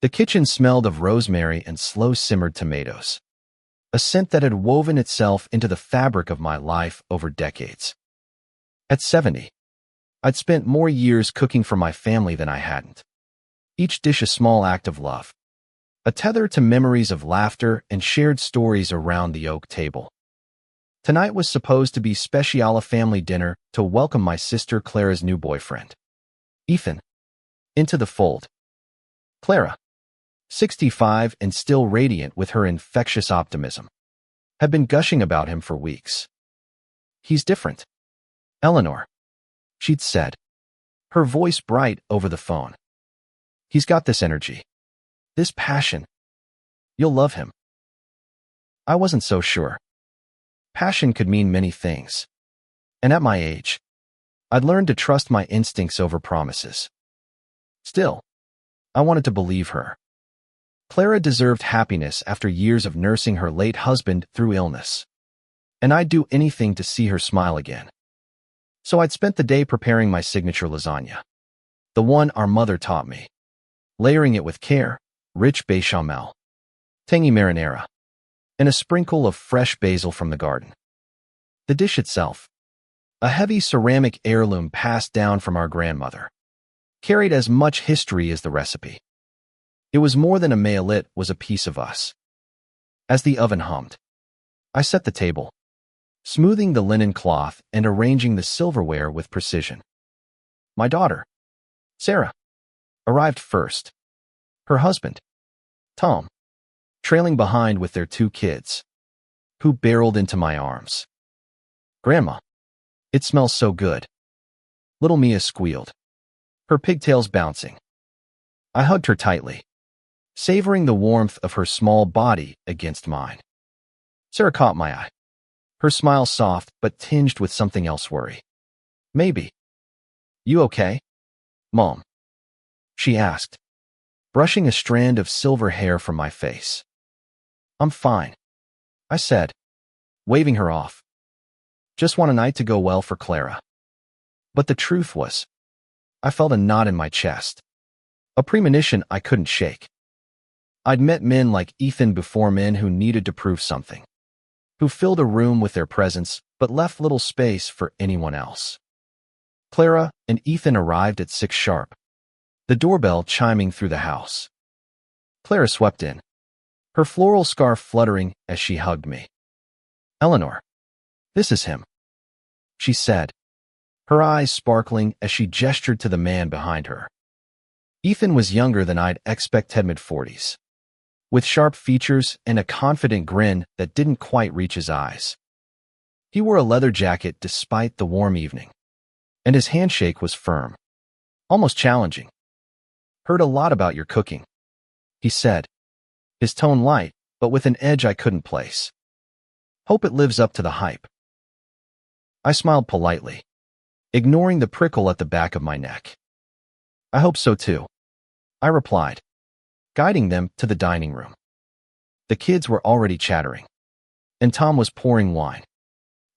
The kitchen smelled of rosemary and slow-simmered tomatoes, a scent that had woven itself into the fabric of my life over decades. At 70, I'd spent more years cooking for my family than I hadn't. Each dish a small act of love, a tether to memories of laughter and shared stories around the oak table. Tonight was supposed to be special family dinner to welcome my sister Clara's new boyfriend, Ethan, into the fold. Clara, 65 and still radiant with her infectious optimism, had been gushing about him for weeks. "He's different, Eleanor," she'd said, her voice bright over the phone. "He's got this energy, this passion. You'll love him." I wasn't so sure. Passion could mean many things, and at my age, I'd learned to trust my instincts over promises. Still, I wanted to believe her. Clara deserved happiness after years of nursing her late husband through illness, and I'd do anything to see her smile again. So I'd spent the day preparing my signature lasagna, the one our mother taught me, layering it with care, rich bechamel, tangy marinara, and a sprinkle of fresh basil from the garden. The dish itself, a heavy ceramic heirloom passed down from our grandmother, carried as much history as the recipe. It was more than a meal, it was a piece of us. As the oven hummed, I set the table, smoothing the linen cloth and arranging the silverware with precision. My daughter, Sarah, arrived first. Her husband, Tom, trailing behind with their 2 kids, who barreled into my arms. "Grandma, it smells so good," little Mia squealed, her pigtails bouncing. I hugged her tightly, savoring the warmth of her small body against mine. Sarah caught my eye, her smile soft but tinged with something else, worry. "Maybe. You okay, Mom?" she asked, brushing a strand of silver hair from my face. "I'm fine," I said, waving her off. "Just want a night to go well for Clara." But the truth was, I felt a knot in my chest, a premonition I couldn't shake. I'd met men like Ethan before, men who needed to prove something, who filled a room with their presence but left little space for anyone else. Clara and Ethan arrived at 6 sharp, the doorbell chiming through the house. Clara swept in, her floral scarf fluttering as she hugged me. "Eleanor, this is him," she said, her eyes sparkling as she gestured to the man behind her. Ethan was younger than I'd expected, mid-40s, with sharp features and a confident grin that didn't quite reach his eyes. He wore a leather jacket despite the warm evening, and his handshake was firm, almost challenging. "Heard a lot about your cooking," he said, his tone light, but with an edge I couldn't place. "Hope it lives up to the hype." I smiled politely, ignoring the prickle at the back of my neck. "I hope so too," I replied, guiding them to the dining room. The kids were already chattering, and Tom was pouring wine,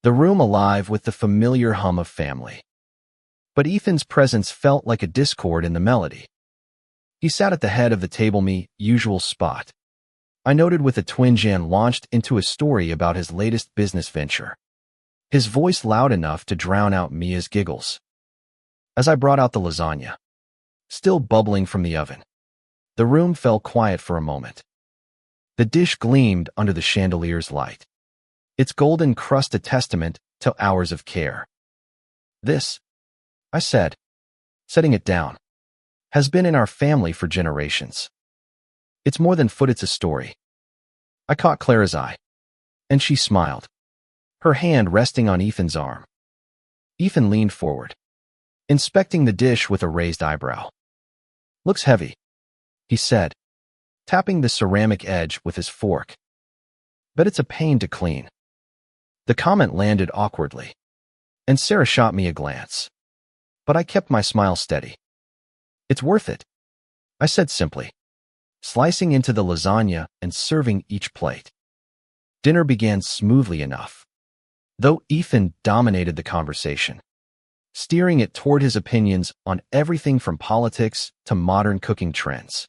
the room alive with the familiar hum of family. But Ethan's presence felt like a discord in the melody. He sat at the head of the table, me usual spot, I noted with a twinge, and launched into a story about his latest business venture, his voice loud enough to drown out Mia's giggles. As I brought out the lasagna, still bubbling from the oven, the room fell quiet for a moment. The dish gleamed under the chandelier's light, its golden crust a testament to hours of care. "This," I said, setting it down, "has been in our family for generations. It's more than food, it's a story." I caught Clara's eye, and she smiled, her hand resting on Ethan's arm. Ethan leaned forward, inspecting the dish with a raised eyebrow. "Looks heavy," he said, tapping the ceramic edge with his fork. "Bet it's a pain to clean." The comment landed awkwardly, and Sarah shot me a glance, but I kept my smile steady. "It's worth it," I said simply, slicing into the lasagna and serving each plate. Dinner began smoothly enough, though Ethan dominated the conversation, steering it toward his opinions on everything from politics to modern cooking trends.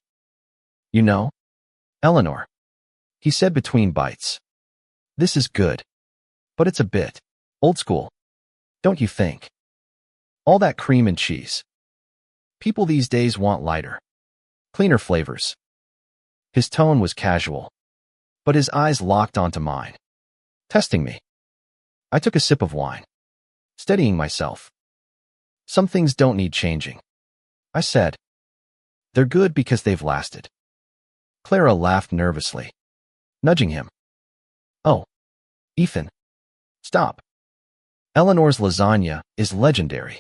You know, Eleanor, he said between bites. This is good, but it's a bit old school, don't you think? All that cream and cheese. People these days want lighter, cleaner flavors. His tone was casual, but his eyes locked onto mine, testing me. I took a sip of wine, steadying myself. Some things don't need changing, I said. They're good because they've lasted. Clara laughed nervously, nudging him. Oh, Ethan, stop. Eleanor's lasagna is legendary.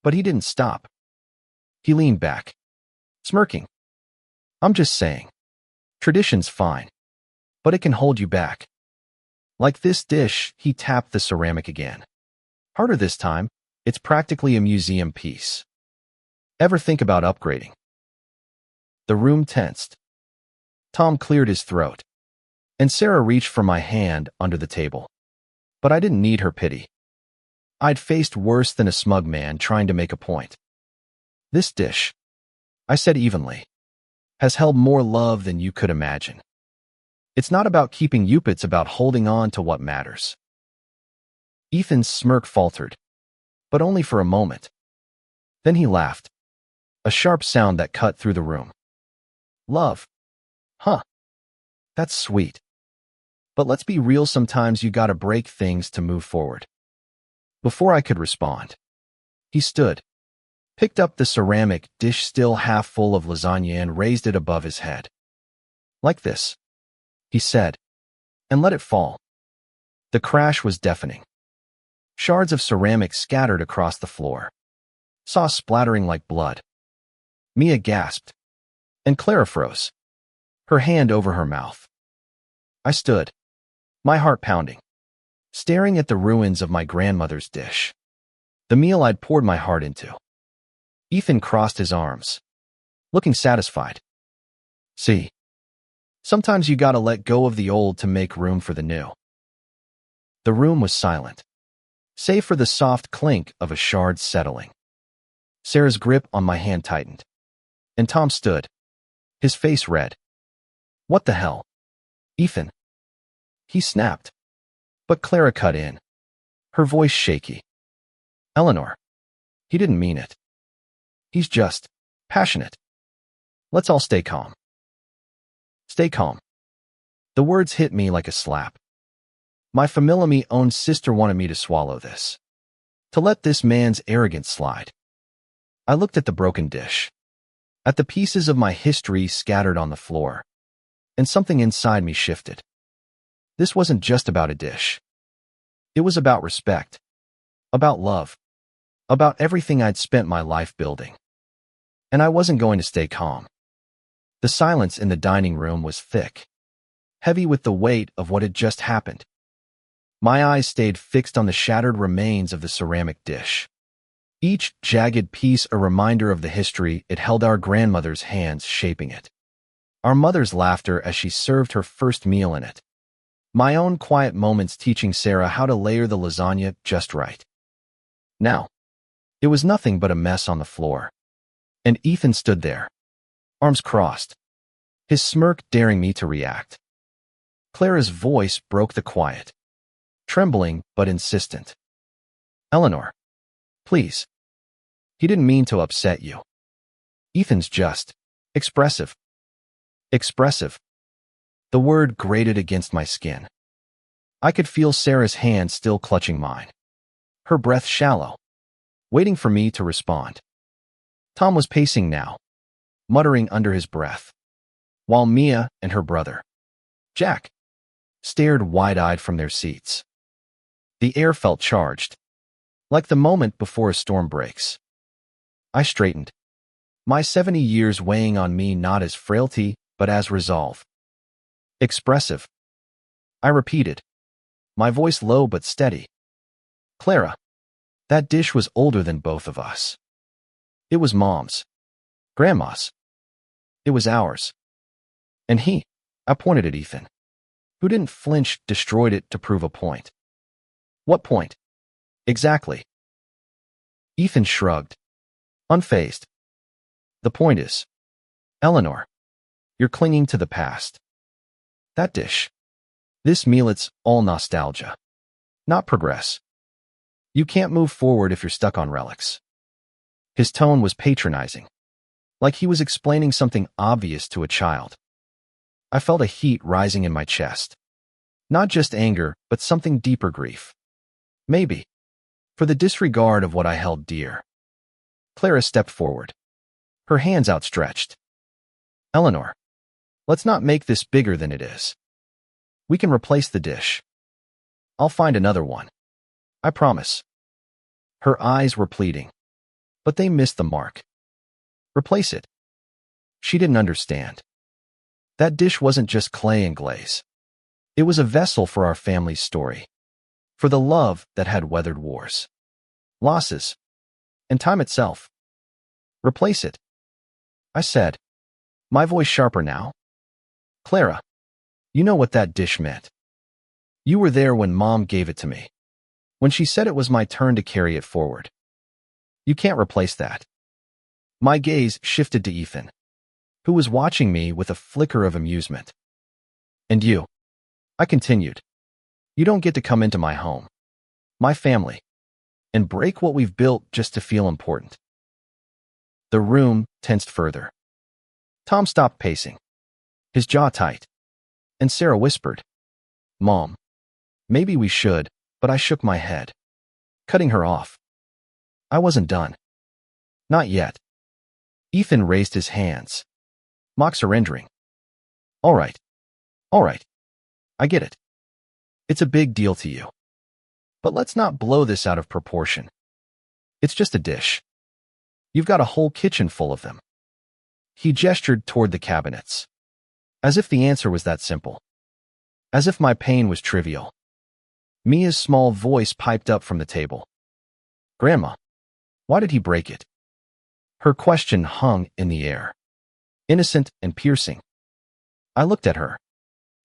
But he didn't stop. He leaned back, smirking. I'm just saying, tradition's fine, but it can hold you back. Like this dish, he tapped the ceramic again. Harder this time, it's practically a museum piece. Ever think about upgrading? The room tensed. Tom cleared his throat, and Sarah reached for my hand under the table. But I didn't need her pity. I'd faced worse than a smug man trying to make a point. This dish, I said evenly, has held more love than you could imagine. It's not about keeping you, it's about holding on to what matters. Ethan's smirk faltered, but only for a moment. Then he laughed, a sharp sound that cut through the room. Love. Huh. That's sweet. But let's be real, sometimes you gotta break things to move forward. Before I could respond, he stood, picked up the ceramic dish still half full of lasagna and raised it above his head. Like this, he said, and let it fall. The crash was deafening. Shards of ceramic scattered across the floor, sauce splattering like blood. Mia gasped, and Clara froze, her hand over her mouth. I stood, my heart pounding, staring at the ruins of my grandmother's dish, the meal I'd poured my heart into. Ethan crossed his arms, looking satisfied. See, sometimes you gotta let go of the old to make room for the new. The room was silent, save for the soft clink of a shard settling. Sarah's grip on my hand tightened, and Tom stood, his face red. What the hell? Ethan? He snapped. But Clara cut in, her voice shaky. Eleanor, he didn't mean it. He's just passionate. Let's all stay calm. Stay calm. The words hit me like a slap. My family-owned sister wanted me to swallow this, to let this man's arrogance slide. I looked at the broken dish, at the pieces of my history scattered on the floor, and something inside me shifted. This wasn't just about a dish. It was about respect, about love, about everything I'd spent my life building. And I wasn't going to stay calm. The silence in the dining room was thick, heavy with the weight of what had just happened. My eyes stayed fixed on the shattered remains of the ceramic dish, each jagged piece a reminder of the history it held, our grandmother's hands shaping it, our mother's laughter as she served her first meal in it, my own quiet moments teaching Sarah how to layer the lasagna just right. Now, it was nothing but a mess on the floor, and Ethan stood there, arms crossed, his smirk daring me to react. Clara's voice broke the quiet, trembling but insistent. Eleanor, please. He didn't mean to upset you. Ethan's just expressive. Expressive. The word grated against my skin. I could feel Sarah's hand still clutching mine, her breath shallow, waiting for me to respond. Tom was pacing now, muttering under his breath, while Mia and her brother, Jack, stared wide-eyed from their seats. The air felt charged, like the moment before a storm breaks. I straightened, my 70 years weighing on me not as frailty, but as resolve. Expressive. I repeated, my voice low but steady. Clara, that dish was older than both of us. It was Mom's, Grandma's. It was ours. And he, I pointed at Ethan, who didn't flinch, destroyed it to prove a point. What point? Exactly. Ethan shrugged, unfazed. The point is, Eleanor, You're clinging to the past. That dish. This meal, it's all nostalgia, not progress. You can't move forward if you're stuck on relics. His tone was patronizing, like he was explaining something obvious to a child. I felt a heat rising in my chest. Not just anger, but something deeper, grief. Maybe. For the disregard of what I held dear. Clara stepped forward, her hands outstretched. Eleanor, let's not make this bigger than it is. We can replace the dish. I'll find another one. I promise. Her eyes were pleading, but they missed the mark. Replace it. She didn't understand. That dish wasn't just clay and glaze. It was a vessel for our family's story, for the love that had weathered wars, losses, and time itself. Replace it, I said, my voice sharper now. Clara, you know what that dish meant. You were there when Mom gave it to me, when she said it was my turn to carry it forward. You can't replace that. My gaze shifted to Ethan, who was watching me with a flicker of amusement. And you, I continued, you don't get to come into my home, my family, and break what we've built just to feel important. The room tensed further. Tom stopped pacing, his jaw tight, and Sarah whispered, Mom, maybe we should, but I shook my head, cutting her off. I wasn't done. Not yet. Ethan raised his hands, mock surrendering. All right. I get it. It's a big deal to you. But let's not blow this out of proportion. It's just a dish. You've got a whole kitchen full of them. He gestured toward the cabinets, as if the answer was that simple. As if my pain was trivial. Mia's small voice piped up from the table. Grandma, why did he break it? Her question hung in the air, innocent and piercing. I looked at her,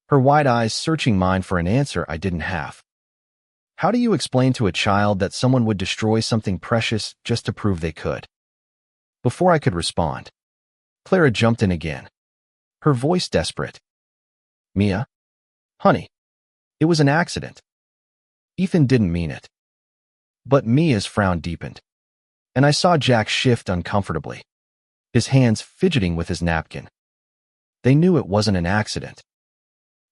her wide eyes searching mine for an answer I didn't have. How do you explain to a child that someone would destroy something precious just to prove they could? Before I could respond, Clara jumped in again, her voice desperate. Mia? Honey, it was an accident. Ethan didn't mean it. But Mia's frown deepened, and I saw Jack shift uncomfortably, his hands fidgeting with his napkin. They knew it wasn't an accident.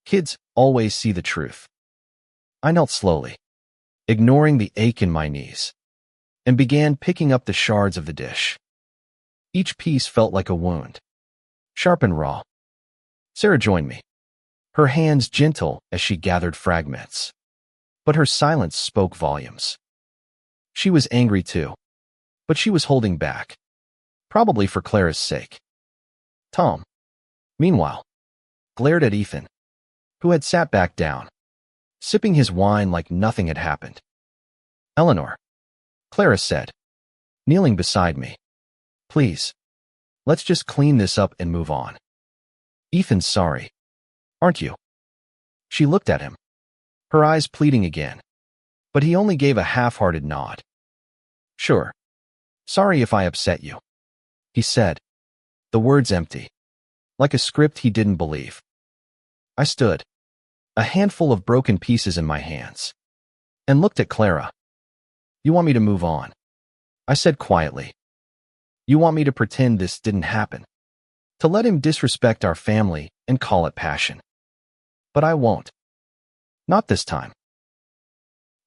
Kids always see the truth. I knelt slowly, ignoring the ache in my knees, and began picking up the shards of the dish. Each piece felt like a wound, sharp and raw. Sarah joined me, her hands gentle as she gathered fragments. But her silence spoke volumes. She was angry too, but she was holding back, probably for Clara's sake. Tom, meanwhile, glared at Ethan, who had sat back down, sipping his wine like nothing had happened. Eleanor, Clara said, kneeling beside me, please, let's just clean this up and move on. Ethan's sorry, aren't you? She looked at him, her eyes pleading again, but he only gave a half-hearted nod. Sure. Sorry if I upset you, he said, the words empty, like a script he didn't believe. I stood, a handful of broken pieces in my hands, and looked at Clara. You want me to move on? I said quietly. You want me to pretend this didn't happen? To let him disrespect our family and call it passion? But I won't. Not this time.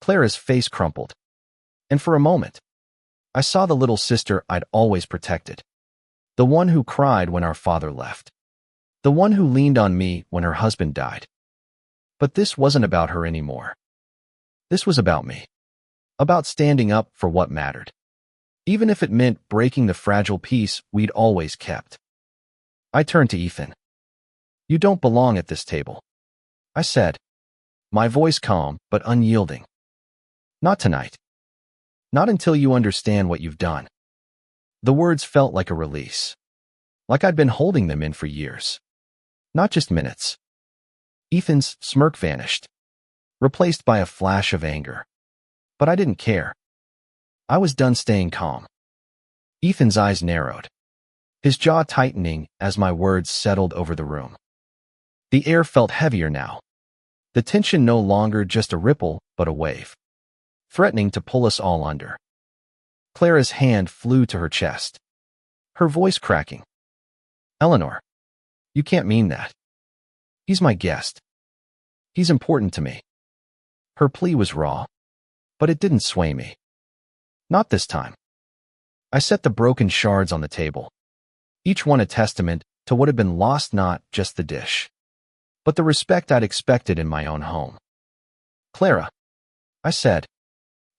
Clara's face crumpled, and for a moment, I saw the little sister I'd always protected, the one who cried when our father left, the one who leaned on me when her husband died. But this wasn't about her anymore. This was about me, about standing up for what mattered, even if it meant breaking the fragile peace we'd always kept. I turned to Ethan. You don't belong at this table, I said, my voice calm but unyielding. Not tonight. Not until you understand what you've done. The words felt like a release, like I'd been holding them in for years, not just minutes. Ethan's smirk vanished, replaced by a flash of anger. But I didn't care. I was done staying calm. Ethan's eyes narrowed, his jaw tightening as my words settled over the room. The air felt heavier now. The tension no longer just a ripple, but a wave, threatening to pull us all under. Clara's hand flew to her chest, her voice cracking. Eleanor, you can't mean that. He's my guest. He's important to me. Her plea was raw, but it didn't sway me. Not this time. I set the broken shards on the table, each one a testament to what had been lost, not just the dish, but the respect I'd expected in my own home. Clara, I said,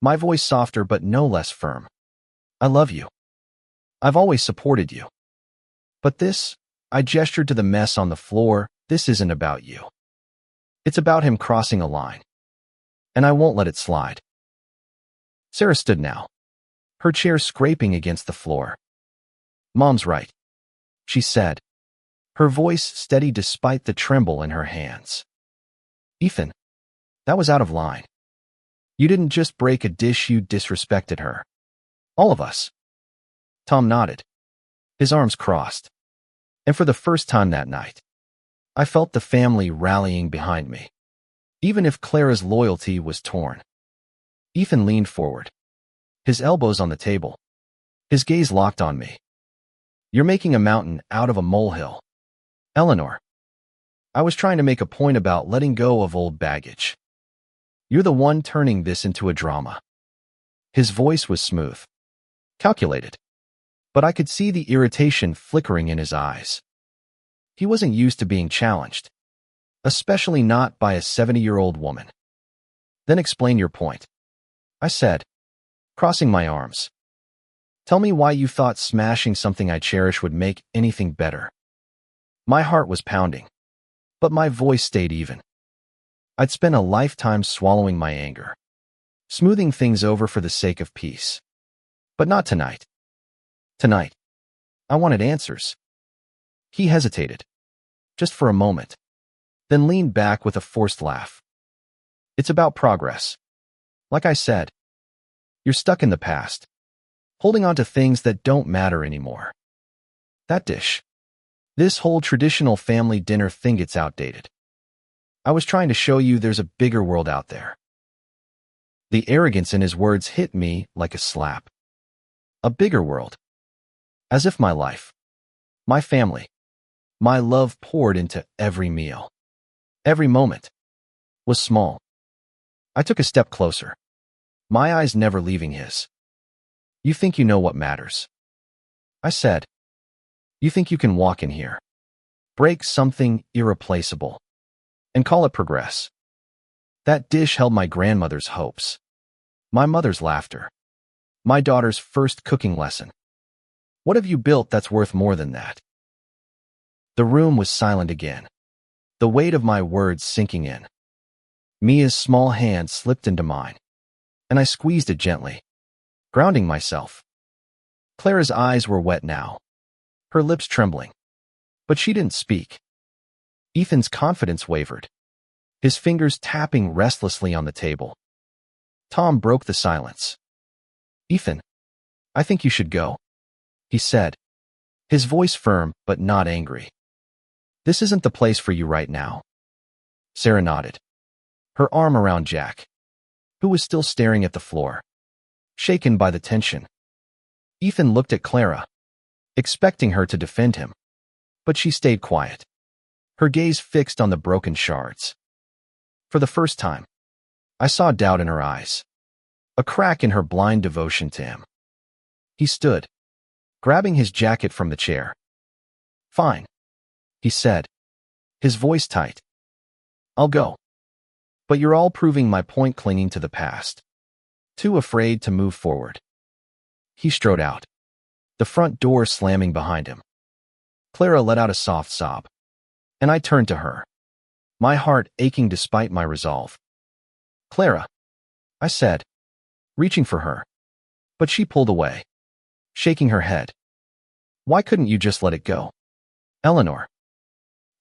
my voice softer but no less firm. I love you. I've always supported you. But this, I gestured to the mess on the floor, this isn't about you. It's about him crossing a line. And I won't let it slide. Sarah stood now, her chair scraping against the floor. Mom's right, she said, her voice steady despite the tremble in her hands. Ethan, that was out of line. You didn't just break a dish, you disrespected her. All of us. Tom nodded, his arms crossed. And for the first time that night, I felt the family rallying behind me, even if Clara's loyalty was torn. Ethan leaned forward, his elbows on the table, his gaze locked on me. You're making a mountain out of a molehill. Eleanor, I was trying to make a point about letting go of old baggage. You're the one turning this into a drama. His voice was smooth, calculated, but I could see the irritation flickering in his eyes. He wasn't used to being challenged, especially not by a 70-year-old woman. Then explain your point, I said, crossing my arms. Tell me why you thought smashing something I cherish would make anything better. My heart was pounding, but my voice stayed even. I'd spent a lifetime swallowing my anger, smoothing things over for the sake of peace. But not tonight. Tonight, I wanted answers. He hesitated, just for a moment, then leaned back with a forced laugh. It's about progress. Like I said, you're stuck in the past, holding on to things that don't matter anymore. That dish, this whole traditional family dinner thing gets outdated. I was trying to show you there's a bigger world out there. The arrogance in his words hit me like a slap. A bigger world. As if my life, my family, my love poured into every meal, every moment, was small. I took a step closer, my eyes never leaving his. You think you know what matters, I said. You think you can walk in here, break something irreplaceable, and call it progress. That dish held my grandmother's hopes, my mother's laughter, my daughter's first cooking lesson. What have you built that's worth more than that? The room was silent again, the weight of my words sinking in. Mia's small hand slipped into mine, and I squeezed it gently, grounding myself. Clara's eyes were wet now, her lips trembling, but she didn't speak. Ethan's confidence wavered, his fingers tapping restlessly on the table. Tom broke the silence. Ethan, I think you should go, he said, his voice firm but not angry. This isn't the place for you right now. Sarah nodded, her arm around Jack, who was still staring at the floor, shaken by the tension. Ethan looked at Clara, expecting her to defend him, but she stayed quiet, her gaze fixed on the broken shards. For the first time, I saw doubt in her eyes, a crack in her blind devotion to him. He stood, grabbing his jacket from the chair. Fine, he said, his voice tight. I'll go. But you're all proving my point, clinging to the past, too afraid to move forward. He strode out, the front door slamming behind him. Clara let out a soft sob, and I turned to her, my heart aching despite my resolve. Clara, I said, reaching for her, but she pulled away, shaking her head. Why couldn't you just let it go? Eleanor,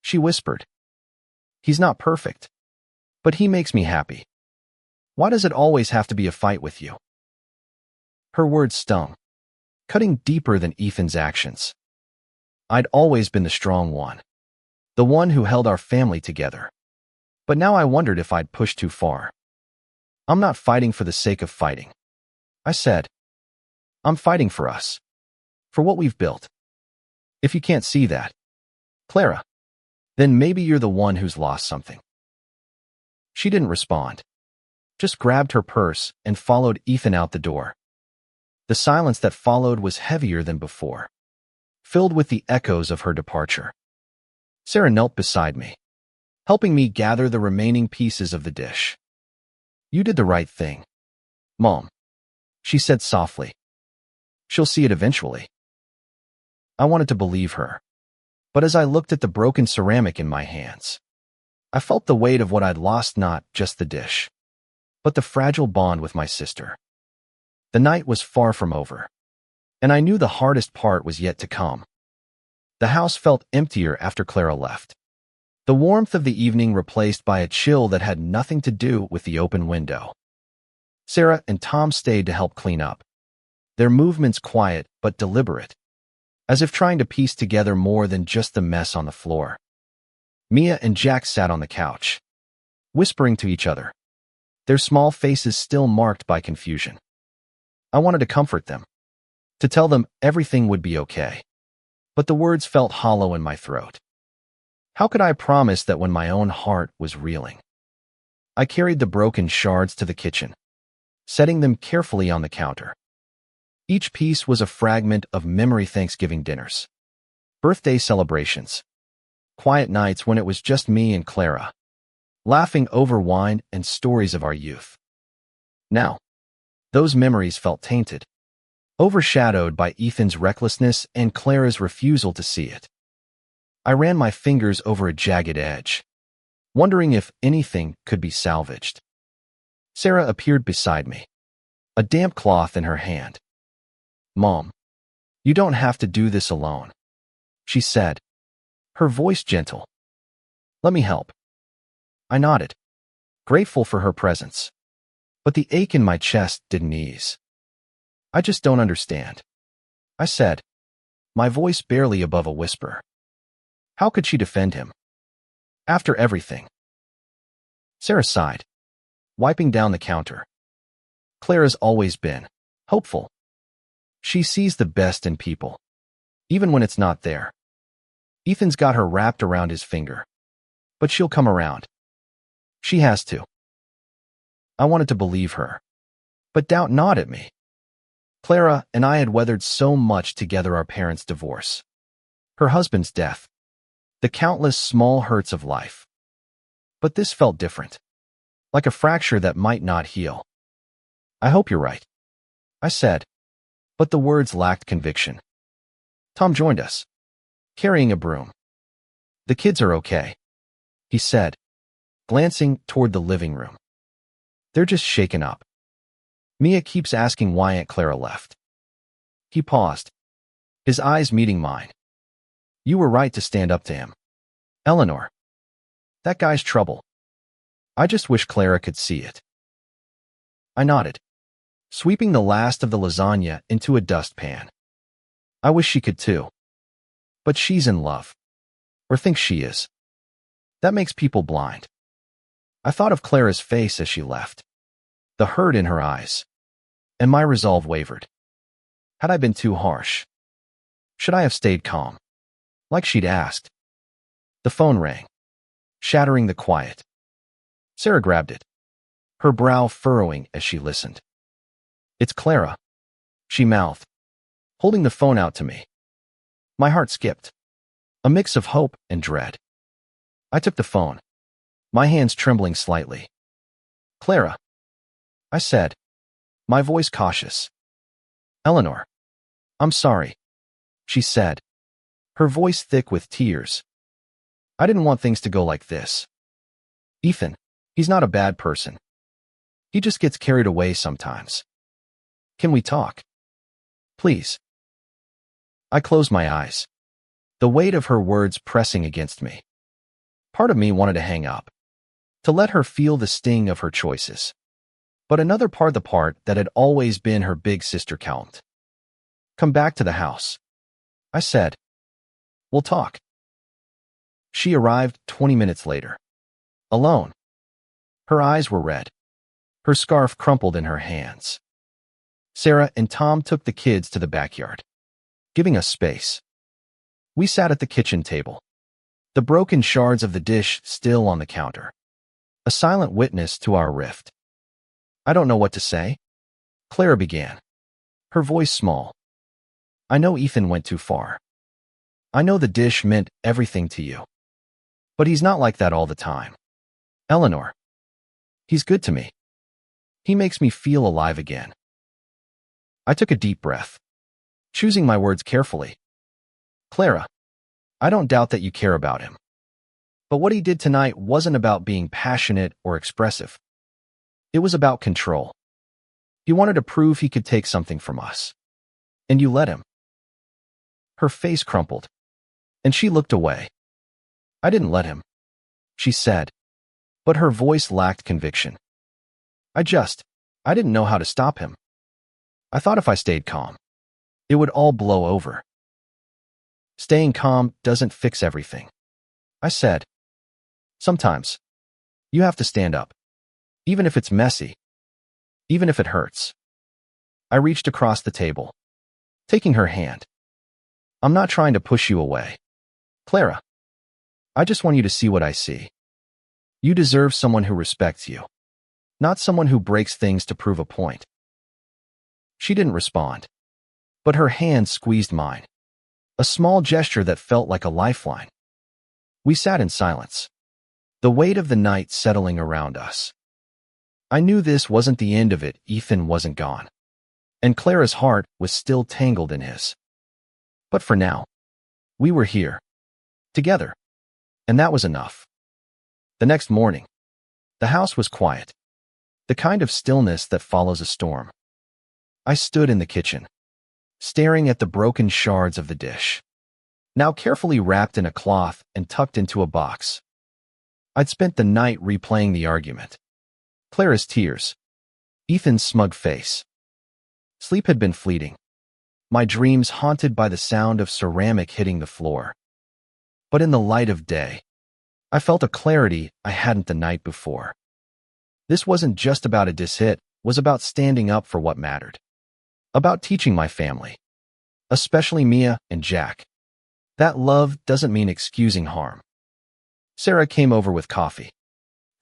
she whispered. He's not perfect, but he makes me happy. Why does it always have to be a fight with you? Her words stung, cutting deeper than Ethan's actions. I'd always been the strong one, the one who held our family together. But now I wondered if I'd pushed too far. I'm not fighting for the sake of fighting, I said. I'm fighting for us, for what we've built. If you can't see that, Clara, then maybe you're the one who's lost something. She didn't respond, just grabbed her purse and followed Ethan out the door. The silence that followed was heavier than before, filled with the echoes of her departure. Sarah knelt beside me, helping me gather the remaining pieces of the dish. You did the right thing, Mom, she said softly. She'll see it eventually. I wanted to believe her, but as I looked at the broken ceramic in my hands, I felt the weight of what I'd lost, not just the dish, but the fragile bond with my sister. The night was far from over, and I knew the hardest part was yet to come. The house felt emptier after Clara left, the warmth of the evening replaced by a chill that had nothing to do with the open window. Sarah and Tom stayed to help clean up, their movements quiet but deliberate, as if trying to piece together more than just the mess on the floor. Mia and Jack sat on the couch, whispering to each other, their small faces still marked by confusion. I wanted to comfort them, to tell them everything would be okay, but the words felt hollow in my throat. How could I promise that when my own heart was reeling? I carried the broken shards to the kitchen, setting them carefully on the counter. Each piece was a fragment of memory: Thanksgiving dinners, birthday celebrations, quiet nights when it was just me and Clara, laughing over wine and stories of our youth. Now, those memories felt tainted, overshadowed by Ethan's recklessness and Clara's refusal to see it. I ran my fingers over a jagged edge, wondering if anything could be salvaged. Sarah appeared beside me, a damp cloth in her hand. Mom, you don't have to do this alone, she said, her voice gentle. Let me help. I nodded, grateful for her presence, but the ache in my chest didn't ease. I just don't understand, I said, my voice barely above a whisper. How could she defend him? After everything. Sarah sighed, wiping down the counter. Clara's always been hopeful. She sees the best in people, even when it's not there. Ethan's got her wrapped around his finger, but she'll come around. She has to. I wanted to believe her, but doubt gnawed at me. Clara and I had weathered so much together: our parents' divorce, her husband's death, the countless small hurts of life. But this felt different, like a fracture that might not heal. I hope you're right, I said, but the words lacked conviction. Tom joined us, carrying a broom. The kids are okay, he said, glancing toward the living room. They're just shaken up. Mia keeps asking why Aunt Clara left. He paused, his eyes meeting mine. You were right to stand up to him, Eleanor. That guy's trouble. I just wish Clara could see it. I nodded, sweeping the last of the lasagna into a dustpan. I wish she could too. But she's in love, or thinks she is. That makes people blind. I thought of Clara's face as she left, the hurt in her eyes, and my resolve wavered. Had I been too harsh? Should I have stayed calm, like she'd asked? The phone rang, shattering the quiet. Sarah grabbed it, her brow furrowing as she listened. It's Clara, she mouthed, holding the phone out to me. My heart skipped, a mix of hope and dread. I took the phone, my hands trembling slightly. Clara, I said, my voice cautious. Eleanor, I'm sorry, she said, her voice thick with tears. I didn't want things to go like this. Ethan, he's not a bad person. He just gets carried away sometimes. Can we talk? Please. I closed my eyes, the weight of her words pressing against me. Part of me wanted to hang up, to let her feel the sting of her choices. But another part, the part that had always been her big sister, calmed. Come back to the house, I said. We'll talk. She arrived 20 minutes later. Alone. Her eyes were red. Her scarf crumpled in her hands. Sarah and Tom took the kids to the backyard, giving us space. We sat at the kitchen table, the broken shards of the dish still on the counter, a silent witness to our rift. I don't know what to say, Clara began, her voice small. I know Ethan went too far. I know the dish meant everything to you. But he's not like that all the time. Eleanor. He's good to me. He makes me feel alive again. I took a deep breath, choosing my words carefully. Clara, I don't doubt that you care about him. But what he did tonight wasn't about being passionate or expressive. It was about control. He wanted to prove he could take something from us. And you let him. Her face crumpled, and she looked away. I didn't let him, she said, but her voice lacked conviction. I didn't know how to stop him. I thought if I stayed calm, it would all blow over. Staying calm doesn't fix everything, I said. Sometimes, you have to stand up, even if it's messy, even if it hurts. I reached across the table, taking her hand. I'm not trying to push you away, Clara. I just want you to see what I see. You deserve someone who respects you, not someone who breaks things to prove a point. She didn't respond, but her hand squeezed mine, a small gesture that felt like a lifeline. We sat in silence, the weight of the night settling around us. I knew this wasn't the end of it. Ethan wasn't gone, and Clara's heart was still tangled in his. But for now, we were here, together, and that was enough. The next morning, the house was quiet, the kind of stillness that follows a storm. I stood in the kitchen, staring at the broken shards of the dish, now carefully wrapped in a cloth and tucked into a box. I'd spent the night replaying the argument. Clara's tears, Ethan's smug face. Sleep had been fleeting, my dreams haunted by the sound of ceramic hitting the floor. But in the light of day, I felt a clarity I hadn't the night before. This wasn't just about a dish-hit, it was about standing up for what mattered. About teaching my family, especially Mia and Jack, that love doesn't mean excusing harm. Sarah came over with coffee,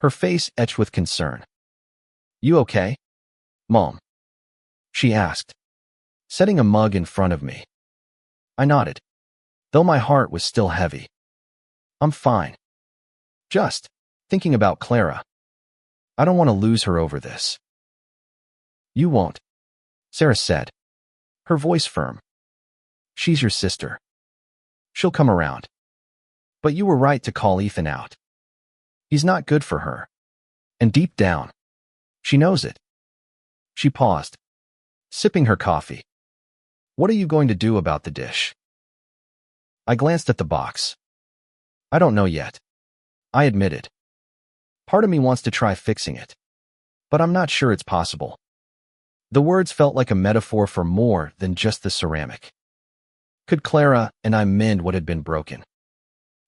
her face etched with concern. You okay, Mom? She asked, setting a mug in front of me. I nodded, though my heart was still heavy. I'm fine. Just thinking about Clara. I don't want to lose her over this. You won't, Sarah said, her voice firm. She's your sister. She'll come around. But you were right to call Ethan out. He's not good for her. And deep down, she knows it. She paused, sipping her coffee. What are you going to do about the dish? I glanced at the box. I don't know yet, I admitted. Part of me wants to try fixing it, but I'm not sure it's possible. The words felt like a metaphor for more than just the ceramic. Could Clara and I mend what had been broken?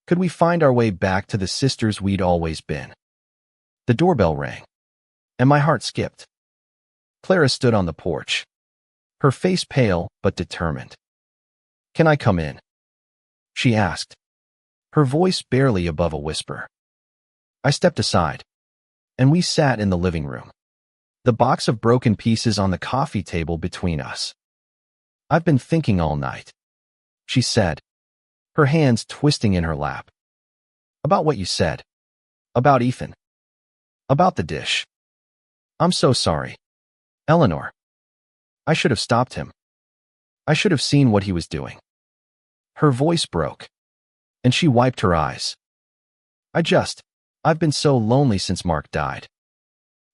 Could we find our way back to the sisters we'd always been? The doorbell rang, and my heart skipped. Clara stood on the porch, her face pale but determined. Can I come in? She asked, her voice barely above a whisper. I stepped aside, and we sat in the living room, the box of broken pieces on the coffee table between us. I've been thinking all night, she said, her hands twisting in her lap. About what you said. About Ethan. About the dish. I'm so sorry, Eleanor. I should have stopped him. I should have seen what he was doing. Her voice broke, and she wiped her eyes. I've been so lonely since Mark died.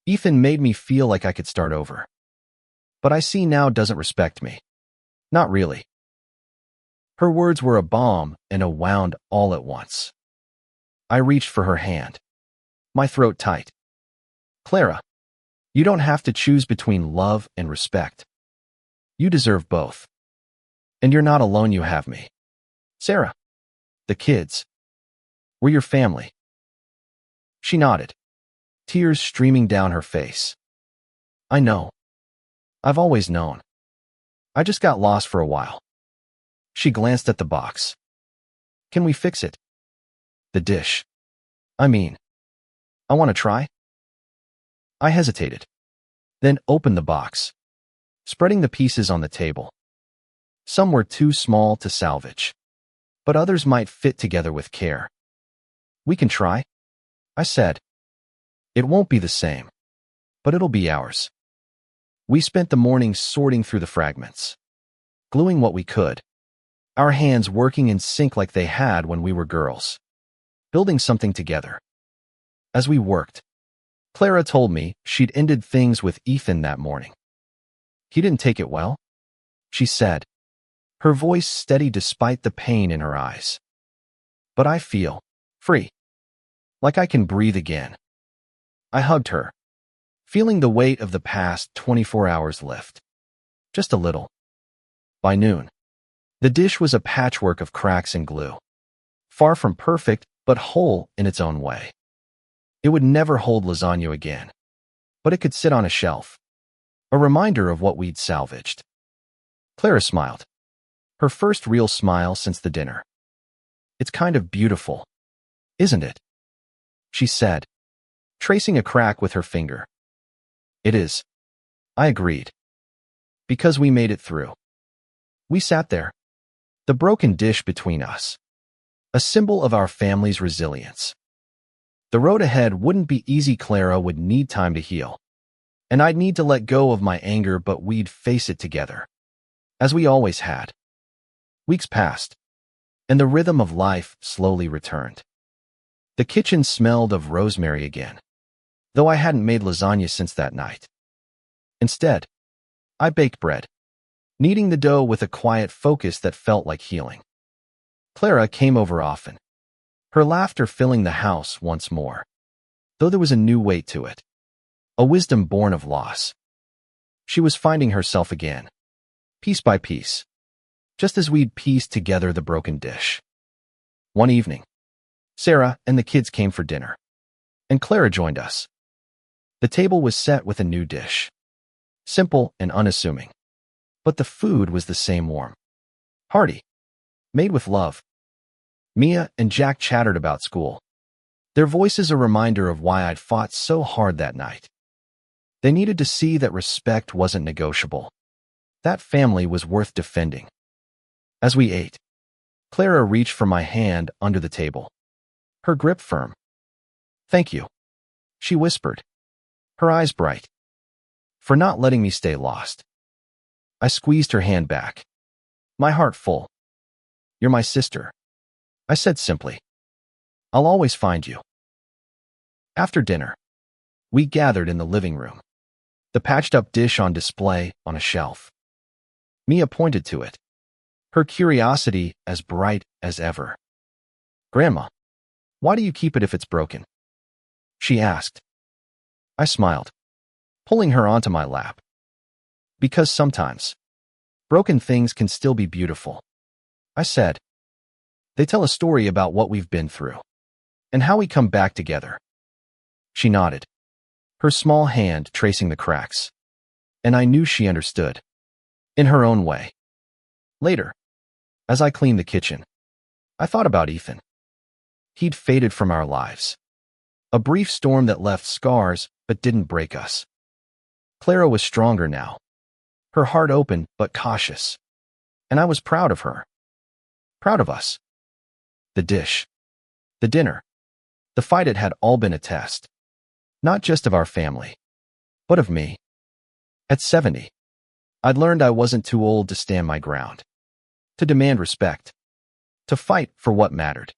Ethan made me feel like I could start over. But I see now doesn't respect me. Not really. Her words were a bomb and a wound all at once. I reached for her hand, my throat tight. Clara, you don't have to choose between love and respect. You deserve both. And you're not alone, you have me. Sarah. The kids. We're your family. She nodded, tears streaming down her face. I know. I've always known. I just got lost for a while. She glanced at the box. Can we fix it? The dish. I want to try? I hesitated, then opened the box, spreading the pieces on the table. Some were too small to salvage, but others might fit together with care. We can try, I said. It won't be the same, but it'll be ours. We spent the morning sorting through the fragments, gluing what we could, our hands working in sync like they had when we were girls, building something together. As we worked, Clara told me she'd ended things with Ethan that morning. He didn't take it well, she said, her voice steady despite the pain in her eyes. But I feel free, like I can breathe again. I hugged her, feeling the weight of the past 24 hours lift. Just a little. By noon, the dish was a patchwork of cracks and glue, far from perfect but whole in its own way. It would never hold lasagna again, but it could sit on a shelf, a reminder of what we'd salvaged. Clara smiled, her first real smile since the dinner. It's kind of beautiful, isn't it? She said, tracing a crack with her finger. It is, I agreed, because we made it through. We sat there, the broken dish between us, a symbol of our family's resilience. The road ahead wouldn't be easy. Clara would need time to heal, and I'd need to let go of my anger, but we'd face it together, as we always had. Weeks passed, and the rhythm of life slowly returned. The kitchen smelled of rosemary again, though I hadn't made lasagna since that night. Instead, I baked bread, kneading the dough with a quiet focus that felt like healing. Clara came over often, her laughter filling the house once more, though there was a new weight to it, a wisdom born of loss. She was finding herself again, piece by piece, just as we'd pieced together the broken dish. One evening, Sarah and the kids came for dinner, and Clara joined us. The table was set with a new dish, simple and unassuming, but the food was the same, warm, hearty, made with love. Mia and Jack chattered about school, their voices a reminder of why I'd fought so hard that night. They needed to see that respect wasn't negotiable. That family was worth defending. As we ate, Clara reached for my hand under the table, her grip firm. Thank you, she whispered, her eyes bright, for not letting me stay lost. I squeezed her hand back, my heart full. You're my sister, I said simply. I'll always find you. After dinner, we gathered in the living room, the patched-up dish on display on a shelf. Mia pointed to it, her curiosity as bright as ever. Grandma, why do you keep it if it's broken? She asked. I smiled, pulling her onto my lap. Because sometimes, broken things can still be beautiful, I said. They tell a story about what we've been through, and how we come back together. She nodded, her small hand tracing the cracks, and I knew she understood, in her own way. Later, as I cleaned the kitchen, I thought about Ethan. He'd faded from our lives, a brief storm that left scars but didn't break us. Clara was stronger now, her heart open but cautious, and I was proud of her, proud of us. The dish, the dinner, the fight, it had all been a test, not just of our family, but of me. At 70, I'd learned I wasn't too old to stand my ground, to demand respect, to fight for what mattered.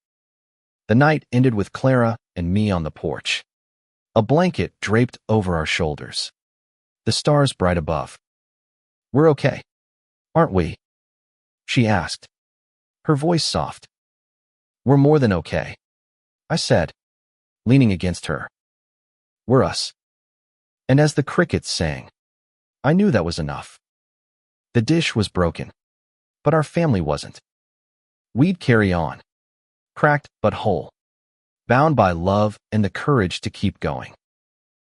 The night ended with Clara and me on the porch, a blanket draped over our shoulders, the stars bright above. We're okay, aren't we? She asked, her voice soft. We're more than okay, I said, leaning against her. We're us. And as the crickets sang, I knew that was enough. The dish was broken, but our family wasn't. We'd carry on, cracked but whole, bound by love and the courage to keep going.